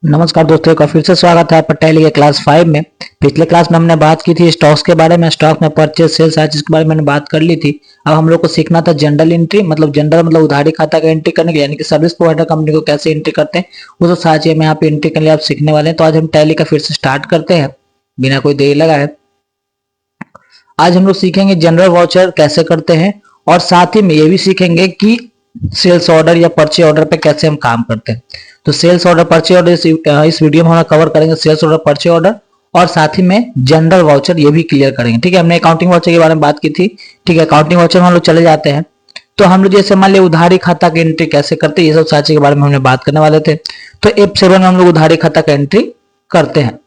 नमस्कार दोस्तों, एक बार फिर से स्वागत है आपका टैली के क्लास 5 में। पिछले क्लास में हमने बात की थी स्टॉक्स के बारे में। स्टॉक में परचेज सेल्स आज इसके बारे में मैंने बात कर ली थी। अब हम लोग को सीखना था जनरल एंट्री, मतलब जनरल मतलब उधारी खाता का एंट्री करने के लिए, यानी कि सर्विस प्रोवाइडर कंपनी को कैसे एंट्री करते हैं वो सब सारी चीजें यहाँ पे एंट्री करने आप सीखने वाले हैं। तो आज हम टैली का फिर से स्टार्ट करते हैं बिना कोई देरी लगाए। आज हम लोग सीखेंगे जनरल वाउचर कैसे करते हैं और साथ ही में ये भी सीखेंगे कि सेल्स ऑर्डर या परचेज ऑर्डर पे कैसे हम काम करते हैं। तो सेल्स ऑर्डर परचेज ऑर्डर इस वीडियो में हम कवर करेंगे। सेल्स ऑर्डर परचेज ऑर्डर और साथ ही में जनरल वाउचर ये भी क्लियर करेंगे। ठीक है, हमने अकाउंटिंग वाउचर के बारे में बात की थी। ठीक है, अकाउंटिंग वाउचर में हम लोग चले जाते हैं। तो हम लोग जैसे मान लिया उधारी खाता की एंट्री कैसे करते हैं, ये सब सारी के बारे में हमने बात करने वाले थे। तो F7 में हम लोग उधारी खाता का एंट्री करते हैं।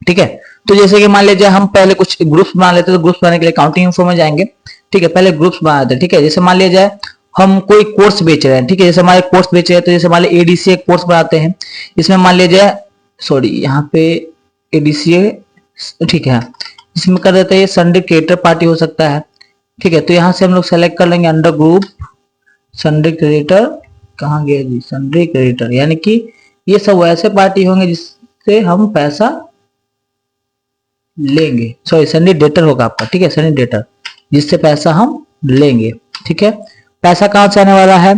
ठीक है, तो जैसे कि मान लीजिए हम पहले कुछ ग्रुप्स बना लेते हैं। तो ग्रुप्स बनाने के लिए अकाउंटिंग इन्फो में जाएंगे। ठीक है, पहले ग्रुप्स बना लेते हैं। ठीक है, जैसे मान लिया जाए हम कोई कोर्स बेच रहे हैं। ठीक है, जैसे हमारे कोर्स बेच रहे हैं तो जैसे मान लिया एडीसीए कोर्स बनाते हैं। इसमें मान लीजिए सॉरी यहाँ पे एडीसीए, ठीक है, इसमें कर देते हैं संडे क्रिएटर पार्टी हो सकता है। ठीक है, तो यहाँ से हम लोग सेलेक्ट कर लेंगे अंडर ग्रुप संडे क्रिएटर। कहाँ गया जी संडे क्रिएटर, यानी कि ये सब वैसे पार्टी होंगे जिससे हम पैसा लेंगे। सॉरी संडे डेटर होगा आपका। ठीक है, संडे डेटर जिससे पैसा हम लेंगे। ठीक है, पैसा कहां से आने वाला है,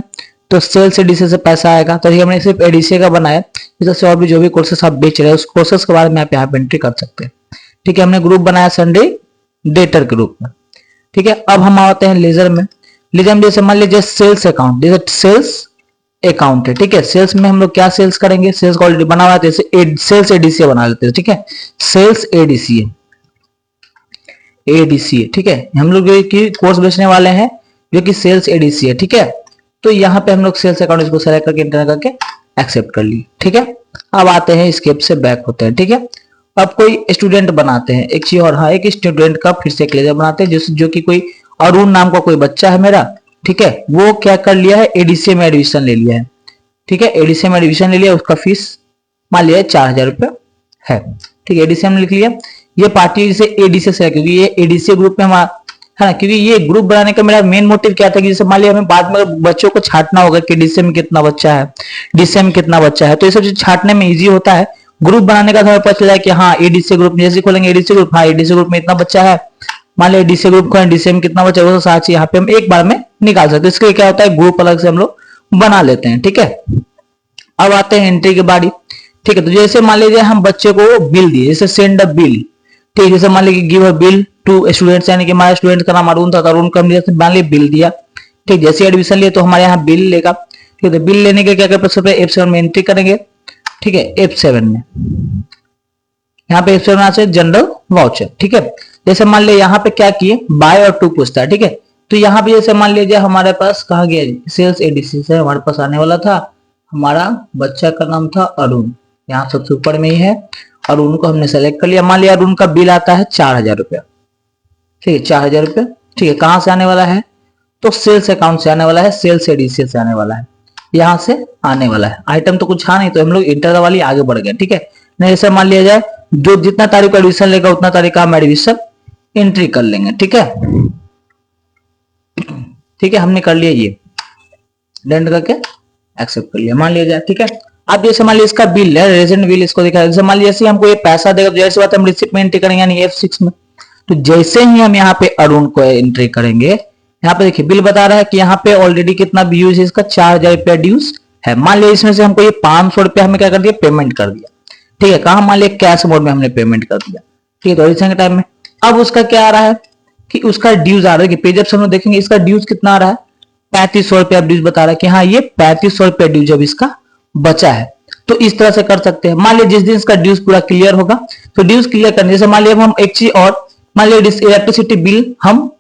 तो सेल्स एडीसी से पैसा आएगा। तो ये हमने सिर्फ एडीसी का बनाया। जैसे और भी जो भी कोर्सेस आप बेच रहे हैं उस कोर्सेस के बारे में आप यहाँ पे एंट्री कर सकते हैं। ठीक है, हमने ग्रुप बनाया संडे डेटर के रूप में। ठीक है, अब हम आते हैं लेजर में। लेजर में जैसे मान लीजिए सेल्स अकाउंट, जैसे सेल्स अकाउंट है। ठीक है, सेल्स में हम लोग क्या सेल्स करेंगे, सेल्स का ऑलरेडी बना हुआ है, जैसे सेल्स एडीसी बना लेते हैं। ठीक है, सेल्स एडीसी एडीसी। ठीक है, हम लोग की कोर्स बेचने वाले हैं जो कि सेल्स एडीसी है। ठीक है, तो यहाँ पे हम लोग सेल्स अकाउंट इसको सेलेक्ट करके इंटर करके एक्सेप्ट कर लिए। ठीक है, अब आते हैं स्केप से बैक होते हैं। ठीक है, अब कोई स्टूडेंट बनाते हैं एक चीज और। हाँ, एक स्टूडेंट का फिर से एक लेजर बनाते हैं जो कि कोई अरुण नाम का कोई बच्चा है मेरा। ठीक है, वो क्या कर लिया है, एडीसी में एडमिशन ले लिया है। ठीक है, एडीसी में एडमिशन ले लिया, उसका फीस मान लिया 4000 रुपये है। ठीक है, एडीसी में लिख लिया। ये पार्टी से एडीसी से है क्योंकि ये एडीसी ग्रुप में हमारा है ना, क्योंकि ये ग्रुप बनाने का मेरा मेन मोटिव क्या था कि जैसे मान लिया हमें बाद में बच्चों को छांटना होगा कि डीसी में कितना बच्चा है, डीसी में कितना बच्चा है, तो ये सब चीज छांटने में इजी होता है। ग्रुप बनाने का हमें पता चला है कि हाँ एडीसी ग्रुप जैसे खोलेंगे एडीसी ग्रुप, हाँ एडीसी ग्रुप में इतना बच्चा है। मान लिया डीसी ग्रुप को डीसी में कितना बच्चा है वो साथ यहाँ पे हम एक बार में निकाल सकते हैं। इसके लिए क्या होता है, ग्रुप अलग से हम लोग बना लेते हैं। ठीक है, अब आते हैं एंट्री के बारी। ठीक है, तो जैसे मान लीजिए हम बच्चे को बिल दिए, जैसे सेंड अ बिल। ठीक है, जैसे मान लीजिए give a bill to students, यानी कि हमारे स्टूडेंट का नाम अरुण था तो अरुण का हमने मान लिया बिल दिया। ठीक, जैसे एडमिशन लिए तो हमारे यहाँ बिल लेगा। ठीक है, तो बिल लेने के क्या करें, सबसे F7 में एंट्री करेंगे। ठीक है, F7 में यहाँ पे F7 से जनरल वाउचर। ठीक है, जैसे मान लिया यहाँ पे क्या किए, बाय और टू पूछता है। ठीक है, तो यहाँ पे जैसे मान लीजिए हमारे पास कहा गया सेल्स एडीसी से हमारे पास आने वाला था, हमारा बच्चा का नाम था अरुण, यहाँ सबसे ऊपर में ही है। अरुण को हमने सेलेक्ट कर लिया। मान लिया अरुण का बिल आता है 4000 रुपया। ठीक है, 4000 रुपया। ठीक है, कहां से आने वाला है, तो सेल्स अकाउंट से आने वाला है, सेल्स एडीसी से आने वाला है, यहां से आने वाला है। आइटम तो कुछ था नहीं तो हम लोग इंटर वाली आगे बढ़ गए। ठीक है, नहीं जैसे मान लिया जाए जो जितना तारीख का एडमिशन लेगा उतना तारीख का हम एडमिशन एंट्री कर लेंगे। ठीक है, ठीक है, हमने कर लिया ये डन करके एक्सेप्ट कर लिया। मान लिया जाए ठीक है, अब जैसे मान लिया इसका बिल है, रेजेंट बिल इसको दिखा, जैसे मान लिया जैसे हमको ये पैसा देगा तो जैसे बात हम रिसिप्ट में एंट्री करेंगे यानी F6 में। तो जैसे ही हम यहाँ पे अरुण को एंट्री करेंगे, यहाँ पे देखिए बिल बता रहा है कि यहाँ पे ऑलरेडी कितना ड्यूज है इसका, 4000 रुपया ड्यूज है। मान लिया इसमें से हमको ये 500 रुपया हमें क्या कर दिया, पेमेंट कर दिया। ठीक है, कहा मान लिया कैश मोड में हमने पेमेंट कर दिया। ठीक है, तो एडिशन के टाइम में अब उसका क्या आ रहा है कि उसका ड्यूज आ रहा है कि पेज अप हम देखेंगे इसका ड्यूज कितना आ रहा है, 3500 रुपया ड्यूज बता रहा है कि हाँ ये 3500 रुपया ड्यूज अब इसका बचा है। तो इस तरह से कर सकते हैं। मान लिया जिस दिन इसका ड्यूज पूरा क्लियर होगा तो ड्यूज क्लियर करने जैसे मान लिया हम एक चीज और, मान लिया इलेक्ट्रिसिटी बिल हम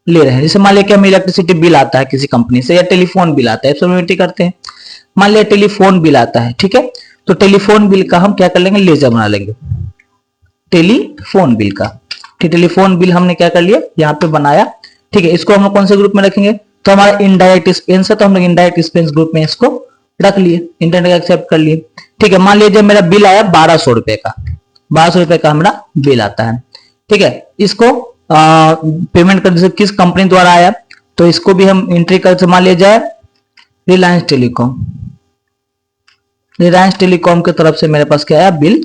ले रहे हैं, जैसे मान लिया कि हमें इलेक्ट्रिसिटी बिल आता है किसी कंपनी से या टेलीफोन बिल आता है, सब करते हैं। मान लिया टेलीफोन बिल आता है। ठीक है, तो टेलीफोन बिल का हम क्या कर लेंगे, लेजर बना लेंगे टेलीफोन बिल का। ठीक, टेलीफोन बिल हमने क्या कर लिया यहाँ पे बनाया। ठीक है, इसको हम लोग कौन से ग्रुप में रखेंगे, तो हमारा इनडायरेक्ट एक्सपेंस है तो हम लोग इनडायरेक्ट एक्सपेंस ग्रुप में इसको रख लिए, इंटरनेट का एक्सेप्ट कर लिए। ठीक है, मान लीजिए मेरा बिल आया 1200 रुपए का, 1200 रुपए का हमारा बिल आता है। ठीक है, इसको पेमेंट कर किस कंपनी द्वारा आया तो इसको भी हम एंट्री कर, मान लिया जाए रिलायंस टेलीकॉम। रिलायंस टेलीकॉम की तरफ से मेरे पास क्या आया, बिल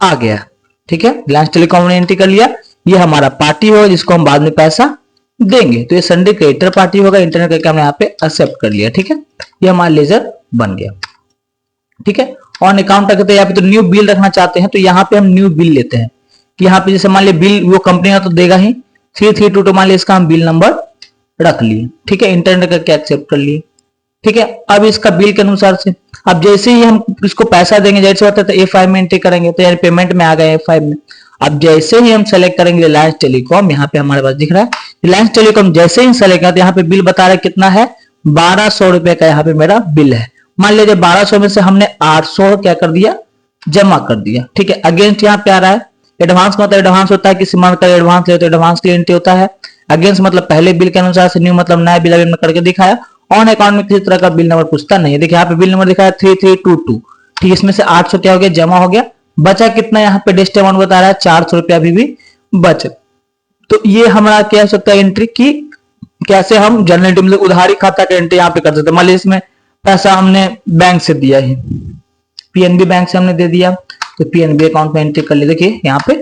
आ गया। ठीक है, रिलायंस टेलीकॉम ने एंट्री कर लिया। ये हमारा पार्टी होगा जिसको हम बाद में पैसा देंगे, तो ये संडे क्रेडिटर पार्टी होगा, इंटरनेट करके हमने यहाँ पे एक्सेप्ट कर लिया। ठीक है, ये हमारा लेजर बन गया। ठीक है, ऑन अकाउंट रखते हैं यहाँ पे, तो न्यू बिल रखना चाहते हैं तो यहाँ पे हम न्यू बिल लेते हैं कि यहाँ पे जैसे मान लिया बिल वो कंपनी का तो देगा ही 3322, मान लिया इसका हम बिल नंबर रख लिए। ठीक है, इंटरनेट करके एक्सेप्ट कर लिए। ठीक है, अब इसका बिल के अनुसार से अब जैसे ही हम इसको पैसा देंगे, जैसे होता है तो A5 में एंट्री करेंगे, तो यानी पेमेंट में आ गए A5 में। अब जैसे ही हम सेलेक्ट करेंगे रिलायंस टेलीकॉम, यहाँ पे हमारे पास दिख रहा है रिलायंस टेलीकॉम, जैसे ही सेलेक्ट करते यहाँ पे बिल बता रहा है कितना है, 1200 रुपए का यहाँ पे मेरा बिल है। मान लीजिए 1200 में से हमने 800 क्या कर दिया, जमा कर दिया। ठीक है, अगेंस्ट यहाँ पे आ रहा है एडवांस, मतलब एडवांस होता है किसी मंथ का एडवांस ले तो एडवांस की एंट्री होता है। अगेंस्ट मतलब पहले बिल के अनुसार से, न्यू मतलब नया बिल अभी हमने करके दिखाया। ऑन अकाउंट में किसी तरह का बिल नंबर पूछता नहीं है। देखिए यहाँ पे बिल नंबर दिखाया 3322। ठीक, इसमें से 800 क्या हो गया, जमा हो गया। बचा कितना, यहाँ पे डेस्ट अमाउंट बता रहा है 400 रुपया अभी भी बचे। तो ये हमारा क्या हो सकता है एंट्री की, कैसे हम जनरल मतलब उधारी खाता का एंट्री यहाँ पे कर सकते हैं। मान लीजिए इसमें पैसा हमने बैंक से दिया है, पीएनबी बैंक से हमने दे दिया, तो पीएनबी अकाउंट में एंट्री कर लिए। देखिए यहाँ पे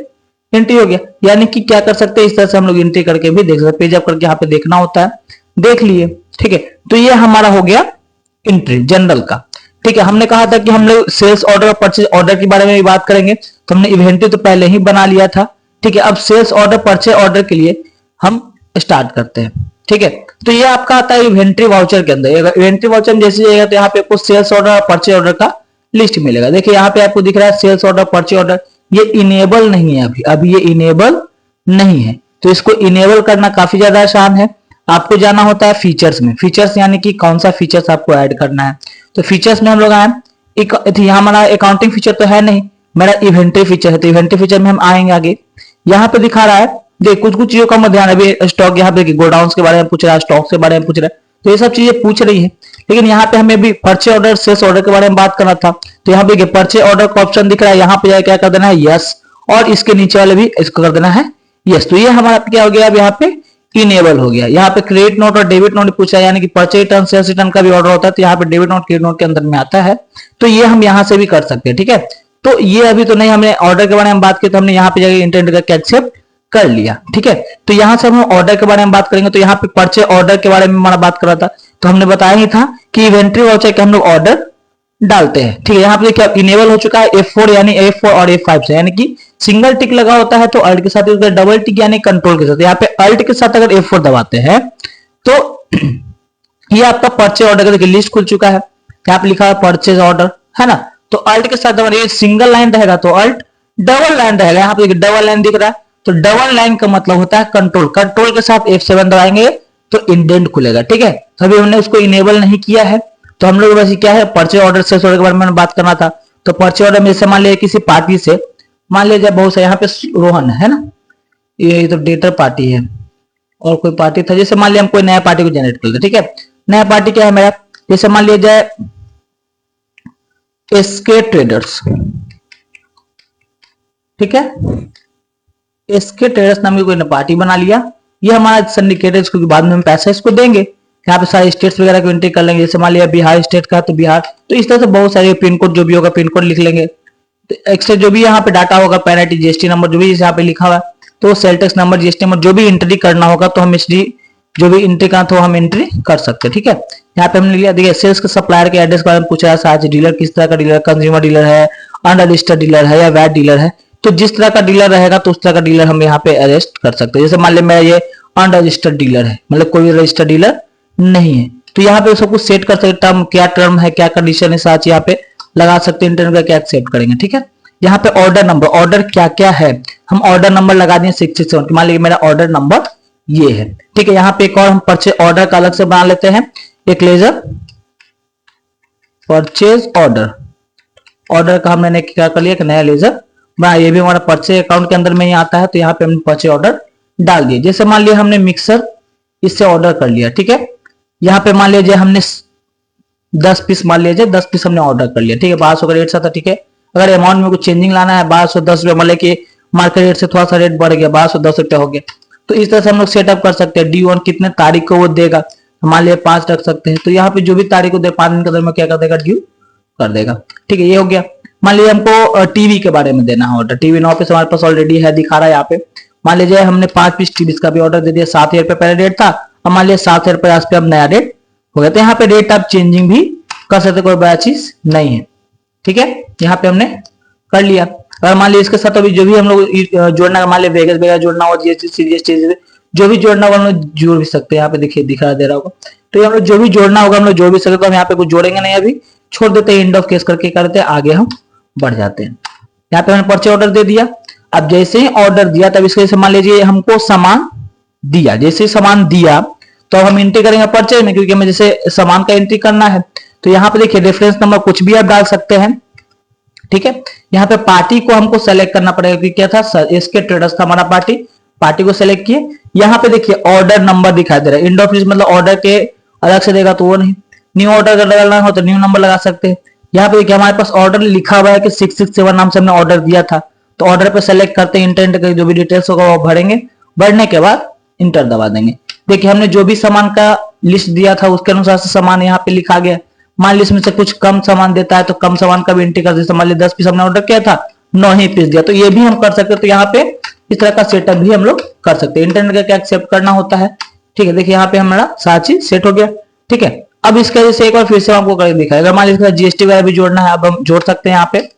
एंट्री हो गया। यानी कि क्या कर सकते हैं, इस तरह से हम लोग एंट्री करके भी देख सकते हैं। पेज अप करके यहाँ पे देखना होता है, देख लिए। ठीक है, तो ये हमारा हो गया एंट्री जनरल का। ठीक है, हमने कहा था कि हम लोग सेल्स ऑर्डर और परचेज ऑर्डर के बारे में भी बात करेंगे, तो हमने इन्वेंटरी तो पहले ही बना लिया था। ठीक है, अब सेल्स ऑर्डर परचेज ऑर्डर के लिए हम स्टार्ट करते हैं। ठीक है, तो ये आपका आता है इन्वेंटरी वाउचर के अंदर। इन्वेंटरी वाउचर में जैसे जाएगा तो यहाँ पे आपको सेल्स ऑर्डर और परचेज ऑर्डर का लिस्ट मिलेगा। देखिए यहाँ पे आपको दिख रहा है सेल्स ऑर्डर परचेज ऑर्डर, ये इनेबल नहीं है अभी ये इनेबल नहीं है, तो इसको इनेबल करना काफी ज्यादा आसान है। आपको जाना होता है फीचर्स में, फीचर्स यानी कि कौन सा फीचर्स आपको ऐड करना है। तो फीचर्स में हम लोग आए, यहाँ हमारा अकाउंटिंग फीचर तो है नहीं, मेरा इन्वेंटरी फीचर है, तो इन्वेंटरी फीचर में हम आएंगे आगे। यहाँ पे दिखा रहा है, देख कुछ कुछ चीजों का मत ध्यान, अभी स्टॉक यहाँ पे गोडाउन के बारे में पूछ रहा है, स्टॉक के बारे में पूछ रहा है, तो ये सब चीजें पूछ रही है। लेकिन यहाँ पे हमें भी परचेज ऑर्डर सेल्स ऑर्डर के बारे में बात करना था, तो यहाँ पे परचेज ऑर्डर का ऑप्शन दिख रहा है, यहाँ पे जाकर क्या कर देना है, यस, और इसके नीचे वाले भी इसको कर देना है यस। तो ये हमारा क्या हो गया, अब यहाँ पे इनेबल हो गया। यहाँ पे क्रेडिट नोट और डेबिट नोट पूछा है, यानी कि परचेज रिटर्न सेल्स रिटर्न का भी ऑर्डर होता है, तो यहाँ पे डेबिट नोट क्रेडिट नोट के अंदर में आता है, तो ये हम यहाँ से भी कर सकते हैं। ठीक है, तो ये अभी तो नहीं, हमने ऑर्डर के बारे में बात की, तो हमने यहाँ पे जाकर इंटरनेट करके एक्सेप्ट कर लिया। ठीक है, तो यहां से हम ऑर्डर के बारे में बात करेंगे, तो यहाँ पे परचेज ऑर्डर के बारे में हमारा बात कर रहा था, तो हमने बताया ही था कि इन्वेंट्री वाउचर के हम लोग ऑर्डर डालते हैं। ठीक है, यहाँ पे देखिए इनेबल हो चुका है F4 यानी F4 और F5 से, यानी कि सिंगल टिक लगा होता है तो अल्ट के साथ, डबल टिक यानी कंट्रोल के साथ। यहाँ पे अल्ट के साथ अगर F4 दबाते हैं तो ये आपका परचेज ऑर्डर का देखिए लिस्ट खुल चुका है, यहाँ पे लिखा है परचेज ऑर्डर, है ना। तो अल्ट के साथ दबाने, सिंगल लाइन रहेगा तो अल्ट, डबल लाइन रहेगा, यहाँ पे डबल लाइन दिख रहा है, तो डबल लाइन का मतलब होता है कंट्रोल, कंट्रोल के साथ F7 दबाएंगे तो इंडेंट खुलेगा। ठीक है, तो अभी हमने उसको इनेबल नहीं किया है, तो हम लोग वैसे क्या है परचेज ऑर्डर सेल्स ऑर्डर के बारे में बात करना था। तो परचेज ऑर्डर में जैसे मान लिया किसी पार्टी से, मान लिया जाए बहुत सारे, यहाँ पे रोहन है ना, ये तो डेटर पार्टी है, और कोई पार्टी था, जैसे मान लिया हम कोई नया पार्टी को जनरेट कर लेते। ठीक है, नया पार्टी क्या है मेरा, जैसे मान लिया जाए एसके ट्रेडर्स। ठीक है, एसके ट्रेडर्स नाम की कोई पार्टी बना लिया, ये हमारा सिंडिकेट है, इसको बाद में हम पैसा इसको देंगे। यहाँ पे सारे स्टेट्स वगैरह को एंट्री कर लेंगे, जैसे मान लिया बिहार स्टेट का तो बिहार, तो इस तरह से बहुत सारे पिन कोड जो भी होगा पिन कोड लिख लेंगे। तो एक्स्ट्रा जो भी यहाँ पे डाटा होगा, पेनल्टी जीएसटी नंबर जो भी यहाँ पे लिखा हुआ है, तो sale tax number GST number जो भी एंट्री करना होगा, तो हम जो भी एंट्री का तो हम एंट्री कर सकते हैं। ठीक है, यहाँ पे हमने लिया, देखिए सेल्स के सप्लायर के एड्रेस के बारे में पूछा है, साथ डीलर किस तरह का डीलर, कंज्यूमर डीलर है, अनरजिस्टर्ड डीलर है या वैट डीलर है, तो जिस तरह का डीलर रहेगा तो उस तरह का डीलर हम यहाँ पे अरेस्ट कर सकते हैं। जैसे मान लिया मेरा ये अनरजिस्टर्ड डीलर है, मतलब कोई रजिस्टर्ड डीलर नहीं है, तो यहाँ पे सब कुछ सेट कर सकते, टर्म क्या टर्म है, क्या कंडीशन है, साथ यहाँ पे लगा सकते हैं, इंटरनेट का क्या एक्सेप्ट करेंगे। ठीक है, यहाँ पे ऑर्डर नंबर, ऑर्डर क्या क्या है, हम ऑर्डर नंबर लगा दें 67, मान लीजिए मेरा ऑर्डर नंबर ये है। ठीक है, यहाँ पे एक और हम परचेज ऑर्डर का अलग से बना लेते हैं, एक लेजर परचेज ऑर्डर, ऑर्डर का हमने क्या कर लिया, एक नया लेजर बना, ये भी हमारा परचेज अकाउंट के अंदर में ही आता है, तो यहाँ पे हमने परचेज ऑर्डर डाल दिया। जैसे मान लिया हमने मिक्सर इससे ऑर्डर कर लिया। ठीक है, यहाँ पे मान लीजिए हमने 10 पीस, मान लीजिए 10 पीस हमने ऑर्डर कर लिया। ठीक है, 1200 का रेट सा था। ठीक है, अगर अमाउंट में कुछ चेंजिंग लाना है, 1210 रुपया, मतलब कि मार्केट रेट से थोड़ा सा रेट बढ़ गया, 1210 रुपया हो गया, तो इस तरह से हम लोग सेटअप कर सकते हैं। D1 कितने तारीख को वो देगा, मान लिया 5 रख सकते हैं, तो यहाँ पे जो भी तारीख को दे 5 दिन के अंदर में क्या कर देगा, ड्यू कर देगा। ठीक है, ये हो गया। मान लीजिए हमको टीवी के बारे में देना है ऑर्डर, टीवी 9 पीस हमारे पास ऑलरेडी है, दिखा रहा है यहाँ पे। मान लीजिए हमने 5 पीस टीवी का भी ऑर्डर दे दिया, 7,000 रुपये पहले रेट था, अब मान लीजिए 7,000 पे अब नया रेट हो गया। तो यहाँ पे रेट आप चेंजिंग भी कर सकते, कोई बड़ा चीज नहीं है। ठीक है, यहाँ पे हमने कर लिया। अगर मान लीजिए इसके साथ अभी जो भी हम लोग जोड़ना है, मान लीजिए वेगस वगैरह जोड़ना हो, जीएसटी सीजीएसटी जो भी जोड़ना होगा हम लोग जोड़ भी सकते हैं। यहाँ पे देखिए दिखा दे रहा होगा, तो हम लोग जो भी जोड़ना होगा हम लोग जोड़ भी सकते हैं। तो हम यहाँ पे कुछ जोड़ेंगे नहीं, अभी छोड़ देते हैं, एंड ऑफ केस करके करते हैं, आगे हम बढ़ जाते हैं। यहाँ पे हमने परचेज ऑर्डर दे दिया। अब जैसे ही ऑर्डर दिया तब इसके जैसे मान लीजिए हमको सामान दिया, जैसे ही सामान दिया तो अब हम एंट्री करेंगे परचेज में, क्योंकि हमें जैसे सामान का एंट्री करना है। तो यहाँ पे देखिए रेफरेंस नंबर कुछ भी आप डाल सकते हैं। ठीक है, यहाँ पे पार्टी को हमको सेलेक्ट करना पड़ेगा, क्योंकि क्या था, एसके ट्रेडर्स था हमारा पार्टी, पार्टी को सेलेक्ट किए। यहाँ पे देखिए ऑर्डर नंबर दिखाई दे रहा है, एंड ऑफ लिस्ट मतलब ऑर्डर के अलग से देगा तो वो नहीं, न्यू ऑर्डर अगर लगाना हो तो न्यू नंबर लगा सकते हैं। यहाँ पे देखिए हमारे पास ऑर्डर लिखा हुआ है कि 667 नाम से हमने ऑर्डर दिया था, तो ऑर्डर पे सेलेक्ट करते हैं, इंटर का जो भी डिटेल्स होगा वो भरेंगे, भरने के बाद इंटर दबा देंगे। देखिए हमने जो भी सामान का लिस्ट दिया था उसके अनुसार से सामान यहाँ पे लिखा गया। मान लीजिए इसमें से कुछ कम सामान देता है तो कम सामान का भी एंट्री कर सकते। मान लीजिए 10 पीस हमने ऑर्डर किया था, 9 ही पीस दिया, तो ये भी हम कर सकते हैं। तो यहाँ पे इस तरह का सेटअप भी हम लोग कर सकते हैं। इंटरनेट का क्या एक्सेप्ट करना होता है। ठीक है, देखिए यहाँ पे हमारा सारा चीज सेट हो गया। ठीक है, अब इसका जैसे एक बार फिर से आपको करके दिखाएगा। मान लीजिए जीएसटी वगैरह भी जोड़ना है, अब हम जोड़ सकते हैं। यहाँ पे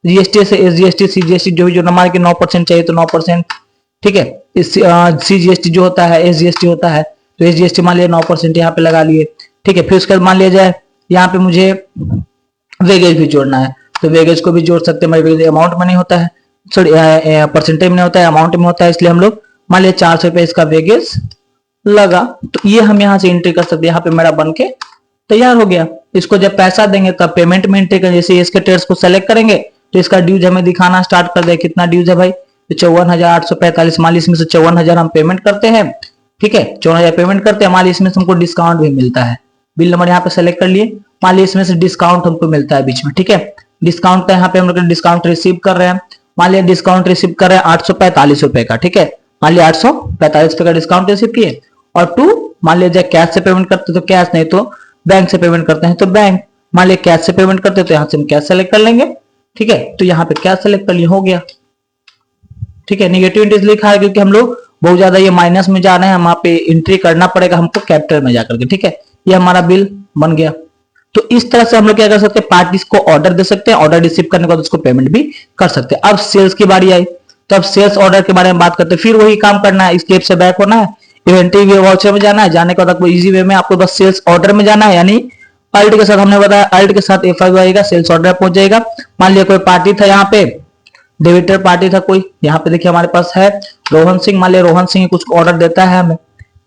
जीएसटी से एसजीएसटी सीजीएसटी जो भी जोड़ना, मान के 9% चाहिए तो 9%। ठीक है, इस सीजीएसटी जो होता है एसजीएसटी होता है, तो एसजीएसटी मान लिया 9% यहाँ पे लगा लिए। ठीक है, फिर उसके बाद मान लिया जाए यहाँ पे मुझे वेगेज भी जोड़ना है, तो वेगेज को भी जोड़ सकते हैं। अमाउंट में नहीं होता है, सॉरी परसेंटेज में नहीं होता है, अमाउंट में होता है, इसलिए हम लोग मान लिया 400 रुपए इसका वेगेज लगा, तो ये हम यहाँ से एंट्री कर सकते हैं। यहाँ पे मेरा बन के तैयार हो गया। इसको जब पैसा देंगे तब पेमेंट में एंट्री करेंगे। जैसे इसके ट्रेड्स को सेलेक्ट करेंगे तो इसका ड्यूज हमें दिखाना स्टार्ट कर दे, कितना ड्यूज है भाई, तो 54,845। मान लीजिए इसमें से 54,000 हम पेमेंट करते हैं। ठीक है, 54,000 पेमेंट करते हैं। मान लीजिए इसमें से हमको डिस्काउंट भी मिलता है, बिल नंबर यहाँ पे सेलेक्ट कर लिए। मान लीजिए इसमें से डिस्काउंट हमको मिलता है बीच में। ठीक है, डिस्काउंट का यहाँ पे हम लोग डिस्काउंट रिसीव कर रहे हैं। मान लिया डिस्काउंट रिसीव कर रहे हैं 845 रुपए का। ठीक है, मान लिया 845 रुपए का डिस्काउंट रिसीव किए। और टू मान लीजिए कैश से पेमेंट करते तो कैश, नहीं तो बैंक से पेमेंट करते हैं तो बैंक। मान लिया कैश से पेमेंट करते हैं तो यहाँ से हम कैश सेलेक्ट कर लेंगे। ठीक है, तो यहाँ पे कैश सेलेक्ट कर लिए, हो गया। ठीक है, निगेटिव इंट्रीज लिखा है क्योंकि हम लोग बहुत ज्यादा ये माइनस में जा रहे हैं, वहां पे एंट्री करना पड़ेगा हमको कैपिटल में जाकर के। ठीक है, ये हमारा बिल बन गया। तो इस तरह से हम लोग क्या कर सकते हैं, पार्टीज को ऑर्डर दे सकते हैं, ऑर्डर रिसीव करने के बाद उसको पेमेंट भी कर सकते हैं। अब सेल्स की बारी आई, तो अब सेल्स ऑर्डर के बारे में बात करते हैं। फिर वही काम करना है, स्टेप से बैक होना है, इन्वेंटरी वे वाउचर में जाना है। जाने के बाद आपको इजी वे में आपको बस सेल्स ऑर्डर में जाना है, यानी अल्ट के साथ हमने बताया, अल्ट के साथ F5 आएगा, सेल्स ऑर्डर पहुंच जाएगा। मान लिया कोई पार्टी था, यहाँ पे डेबिटर पार्टी था कोई, यहाँ पे देखिए हमारे पास है रोहन सिंह। मान लिया रोहन सिंह कुछ ऑर्डर देता है हमें।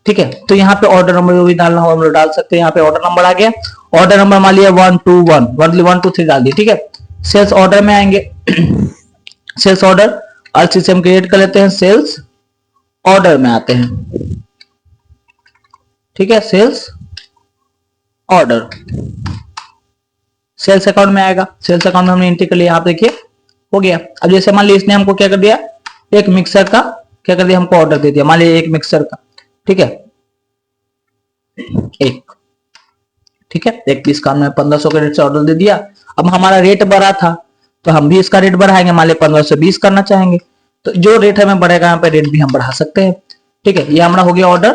ठीक है, तो यहाँ पे ऑर्डर नंबर भी डालना हो हम लोग डाल सकते हैं। यहाँ पे ऑर्डर नंबर आ गया, ऑर्डर नंबर मान लिया 121 डाल दिया। ठीक है, सेल्स ऑर्डर में आएंगे सेल्स ऑर्डर अलग से हम क्रिएट कर लेते हैं, सेल्स ऑर्डर में आते हैं। ठीक है, सेल्स ऑर्डर सेल्स अकाउंट में आएगा। सेल्स अकाउंट में हमने एंट्री कर लिया, यहाँ पे देखिए हो गया। अब जैसे मान लीजिए इसने हमको क्या कर दिया, एक मिक्सर का क्या कर दिया, हमको ऑर्डर दे दिया। मान लीजिए एक मिक्सर का, ठीक है, ठीक है, एक पीस का हमने 1500 के रेट से ऑर्डर दे दिया। अब हमारा रेट बढ़ा था तो हम भी इसका रेट बढ़ाएंगे, मान लीजिए 1500 से 20 करना चाहेंगे, तो जो रेट हमें बढ़ेगा यहाँ पे रेट भी हम बढ़ा सकते हैं। ठीक है, ये हमारा हो गया ऑर्डर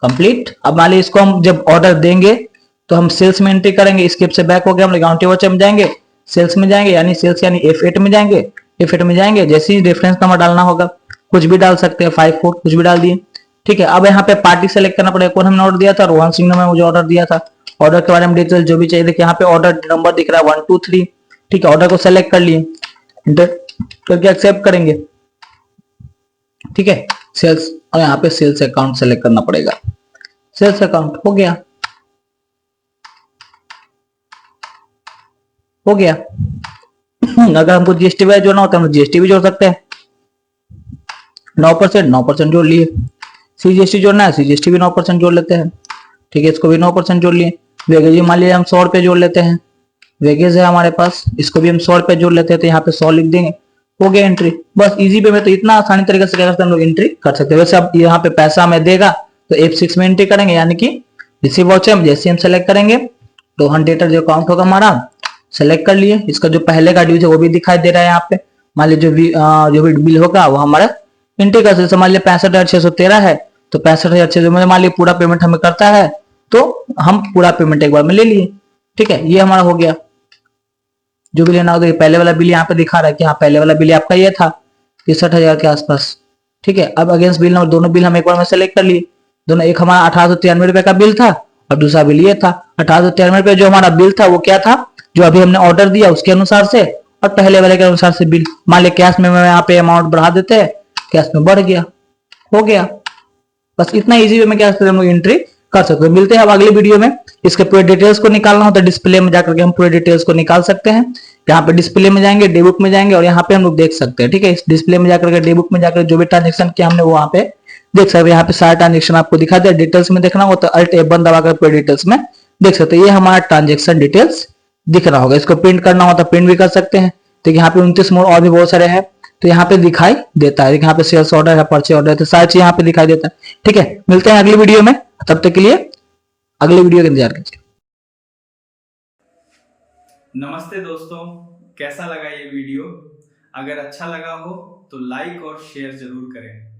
कंप्लीट। अब मान लीजिए इसको हम जब ऑर्डर देंगे तो हम सेल्स में एंट्री करेंगे, स्केप से बैक हो गया, हम अकाउंट वाचर में जाएंगे, सेल्स में जाएंगे, यानी सेल्स यानी F8 में जाएंगे। F8 में जाएंगे, जैसे ही रेफरेंस नंबर डालना होगा कुछ भी डाल सकते हैं, 54 कुछ भी डाल दिए। ठीक है, अब यहाँ पे पार्टी सेलेक्ट करना पड़ेगा, कौन हमने ऑर्डर दिया था, रोहन सिंह ने मुझे ऑर्डर दिया था। ऑर्डर के बारे में डिटेल जो भी चाहिए, देखिए यहाँ पे ऑर्डर नंबर दिख रहा है 1 2 3। ठीक है, ऑर्डर को सेलेक्ट कर लिए, इंटर करके एक्सेप्ट करेंगे। ठीक है, सेल्स, और यहाँ पे सेल्स अकाउंट सेलेक्ट करना पड़ेगा, सेल्स अकाउंट हो गया, हो गया। अगर हमको जीएसटी वगैरह जोड़ना होता है हम जीएसटी भी जोड़ सकते हैं, 9% जोड़ लिए। सीजीएसटी जोड़ना है, सीजीएसटी भी 9% जोड़ लेते हैं। ठीक है, इसको भी 9% जोड़ लिए। वेगेज मान लिया हम 100 रुपए जोड़ लेते हैं, वेगेज है हमारे पास, इसको भी हम 100 रुपए जोड़ लेते हैं, तो यहाँ पे 100 लिख देंगे, हो गया एंट्री। बस इजी वे में तो इतना आसानी तरीके से क्या करते हैं हम लोग एंट्री कर सकते हैं। वैसे अब यहाँ पे पैसा हमें देगा तो F6 में एंट्री करेंगे, यानी कि रिसीव वाउचर में जैसे हम सेलेक्ट करेंगे, रोहन डेटर जो अकाउंट होगा हमारा, सेलेक्ट कर लिए। इसका जो पहले का ड्यूज है वो भी दिखाई दे रहा है यहाँ पे। मान लीजिए जो भी बिल होगा वो हमारा एंट्री कर सकते। मान लीजिए 65,613 है तो 65,600 में मान लीजिए पूरा पेमेंट हमें करता है तो हम पूरा पेमेंट एक बार में ले लिए। ठीक है, ये हमारा हो गया। जो भी लेना होगा, पहले वाला बिल यहाँ पे दिखा रहा है कि हाँ पहले वाला बिल आपका ये था 63,000 के आसपास। ठीक है, अब अगेंस्ट बिल नंबर दोनों बिल हम एक बार में सेलेक्ट कर लिए। दोनों, एक हमारा 1893 रुपए का बिल था और दूसरा बिल ये था। 1893 रुपए जो हमारा बिल था वो क्या था, जो अभी हमने ऑर्डर दिया उसके अनुसार से, और पहले वाले के अनुसार से बिल। मान लिया कैश में यहाँ पे अमाउंट बढ़ा देते हैं, कैश में बढ़ गया, हो गया। बस इतना इजी वे में क्या हम लोग एंट्री कर सकते हैं। मिलते हैं अब अगली वीडियो में। इसके पूरे डिटेल्स को निकालना हो तो डिस्प्ले में जाकर के हम पूरे डिटेल्स को निकाल सकते हैं। यहाँ पे डिस्प्ले में जाएंगे, डे बुक में जाएंगे और यहाँ पे हम लोग देख सकते हैं। ठीक है, इस डिस्प्ले में जाकर के डे बुक में जाकर जो भी ट्रांजेक्शन किया हमने वो वहाँ पे देख सकते हैं। यहाँ पे सारा ट्रांजेक्शन आपको दिखा दिया। डिटेल्स में देखना हो तो अल्ट F1 दबाकर पूरे डिटेल्स में देख सकते हैं। ये हमारा ट्रांजेक्शन डिटेल्स दिख रहा होगा। इसको प्रिंट करना हो तो प्रिंट भी कर सकते हैं। तो यहाँ पे 29 मोड और भी बहुत सारे हैं तो यहाँ पे दिखाई देता है। यहाँ पे सेल्स ऑर्डर है, परचेज ऑर्डर है, तो सारी चीज यहाँ पे दिखाई देता है। ठीक है, मिलते हैं अगली वीडियो में। तब तक के लिए अगली वीडियो का इंतजार कीजिए। नमस्ते दोस्तों, कैसा लगा ये वीडियो? अगर अच्छा लगा हो तो लाइक और शेयर जरूर करें।